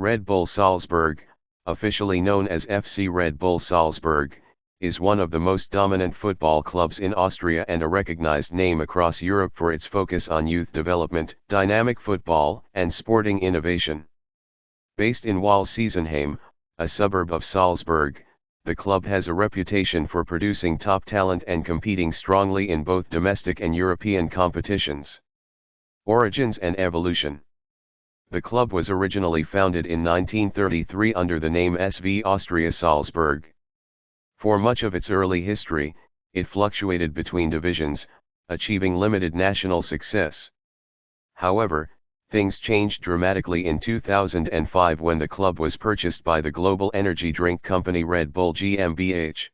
Red Bull Salzburg, officially known as FC Red Bull Salzburg, is one of the most dominant football clubs in Austria and a recognized name across Europe for its focus on youth development, dynamic football, and sporting innovation. Based in Walseisenheim, a suburb of Salzburg, the club has a reputation for producing top talent and competing strongly in both domestic and European competitions. Origins and evolution. The club was originally founded in 1933 under the name SV Austria Salzburg. For much of its early history, it fluctuated between divisions, achieving limited national success. However, things changed dramatically in 2005 when the club was purchased by the global energy drink company Red Bull GmbH.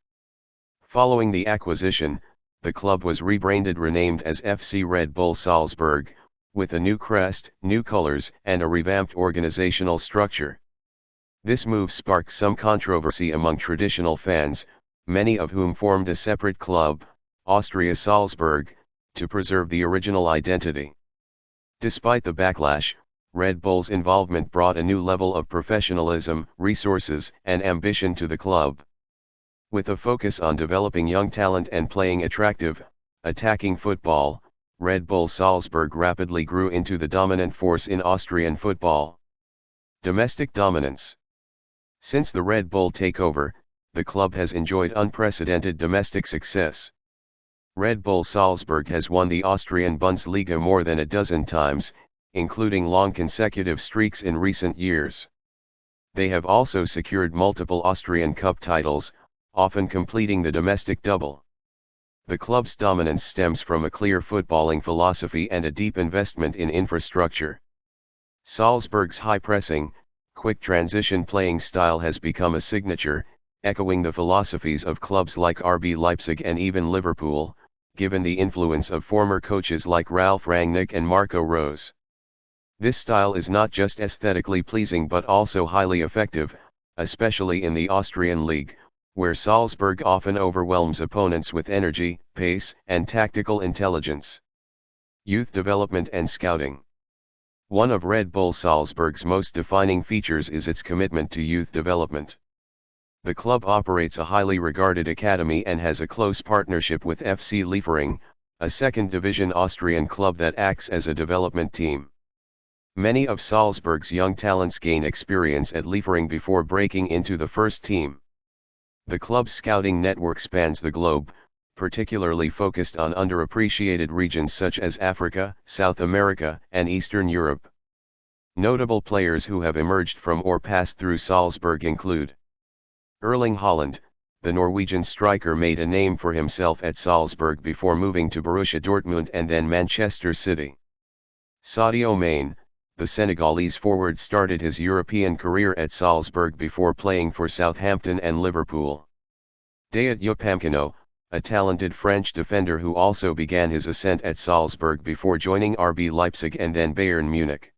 Following the acquisition, the club was renamed as FC Red Bull Salzburg, with a new crest, new colors, and a revamped organizational structure. This move sparked some controversy among traditional fans, many of whom formed a separate club, Austria Salzburg, to preserve the original identity. Despite the backlash, Red Bull's involvement brought a new level of professionalism, resources, and ambition to the club. With a focus on developing young talent and playing attractive, attacking football, Red Bull Salzburg rapidly grew into the dominant force in Austrian football. Domestic dominance. Since the Red Bull takeover, the club has enjoyed unprecedented domestic success. Red Bull Salzburg has won the Austrian Bundesliga more than a dozen times, including long consecutive streaks in recent years. They have also secured multiple Austrian Cup titles, often completing the domestic double. The club's dominance stems from a clear footballing philosophy and a deep investment in infrastructure. Salzburg's high-pressing, quick transition playing style has become a signature, echoing the philosophies of clubs like RB Leipzig and even Liverpool, given the influence of former coaches like Ralf Rangnick and Marco Rose. This style is not just aesthetically pleasing but also highly effective, especially in the Austrian league, where Salzburg often overwhelms opponents with energy, pace, and tactical intelligence. Youth development and scouting. One of Red Bull Salzburg's most defining features is its commitment to youth development. The club operates a highly regarded academy and has a close partnership with FC Liefering, a second-division Austrian club that acts as a development team. Many of Salzburg's young talents gain experience at Liefering before breaking into the first team. The club's scouting network spans the globe, particularly focused on underappreciated regions such as Africa, South America, and Eastern Europe. Notable players who have emerged from or passed through Salzburg include Erling Haaland. The Norwegian striker made a name for himself at Salzburg before moving to Borussia Dortmund and then Manchester City. Sadio Mane. The Senegalese forward started his European career at Salzburg before playing for Southampton and Liverpool. Dayot Upamecano, a talented French defender who also began his ascent at Salzburg before joining RB Leipzig and then Bayern Munich.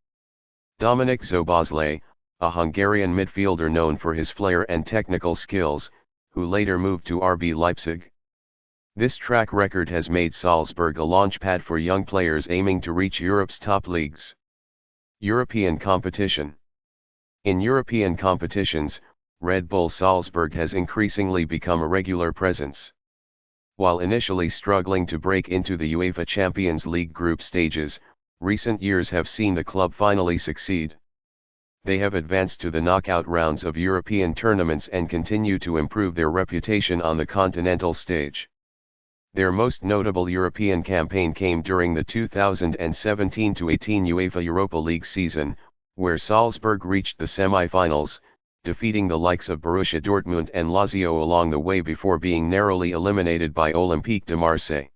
Dominik Szoboszlai, a Hungarian midfielder known for his flair and technical skills, who later moved to RB Leipzig. This track record has made Salzburg a launchpad for young players aiming to reach Europe's top leagues. European competition. In European competitions, Red Bull Salzburg has increasingly become a regular presence. While initially struggling to break into the UEFA Champions League group stages, recent years have seen the club finally succeed. They have advanced to the knockout rounds of European tournaments and continue to improve their reputation on the continental stage. Their most notable European campaign came during the 2017-18 UEFA Europa League season, where Salzburg reached the semi-finals, defeating the likes of Borussia Dortmund and Lazio along the way before being narrowly eliminated by Olympique de Marseille.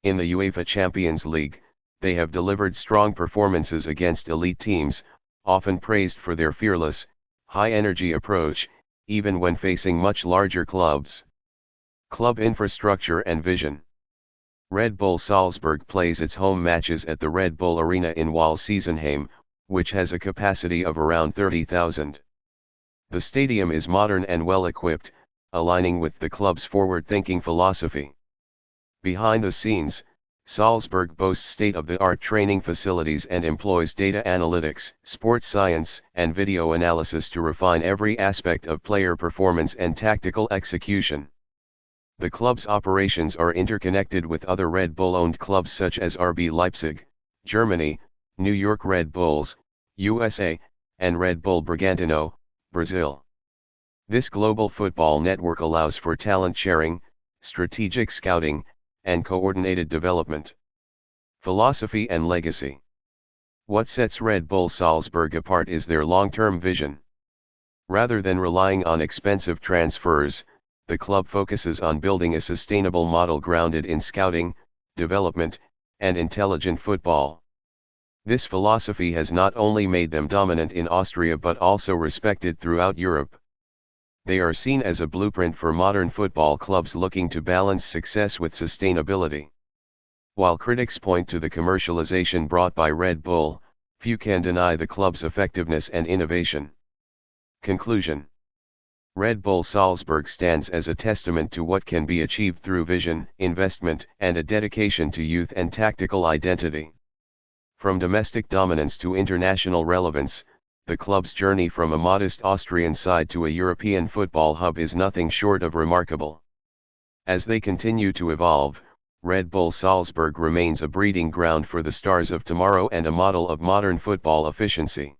In the UEFA Champions League, they have delivered strong performances against elite teams, often praised for their fearless, high-energy approach, even when facing much larger clubs. Club infrastructure and vision. Red Bull Salzburg plays its home matches at the Red Bull Arena in Walseisenheim, which has a capacity of around 30,000. The stadium is modern and well-equipped, aligning with the club's forward-thinking philosophy. Behind the scenes, Salzburg boasts state-of-the-art training facilities and employs data analytics, sports science, and video analysis to refine every aspect of player performance and tactical execution. The club's operations are interconnected with other Red Bull-owned clubs such as RB Leipzig, Germany, New York Red Bulls, USA, and Red Bull Bragantino, Brazil. This global football network allows for talent sharing, strategic scouting, and coordinated development. Philosophy and legacy. What sets Red Bull Salzburg apart is their long-term vision. Rather than relying on expensive transfers, the club focuses on building a sustainable model grounded in scouting, development, and intelligent football. This philosophy has not only made them dominant in Austria but also respected throughout Europe. They are seen as a blueprint for modern football clubs looking to balance success with sustainability. While critics point to the commercialization brought by Red Bull, few can deny the club's effectiveness and innovation. Conclusion. Red Bull Salzburg stands as a testament to what can be achieved through vision, investment, and a dedication to youth and tactical identity. From domestic dominance to international relevance, the club's journey from a modest Austrian side to a European football hub is nothing short of remarkable. As they continue to evolve, Red Bull Salzburg remains a breeding ground for the stars of tomorrow and a model of modern football efficiency.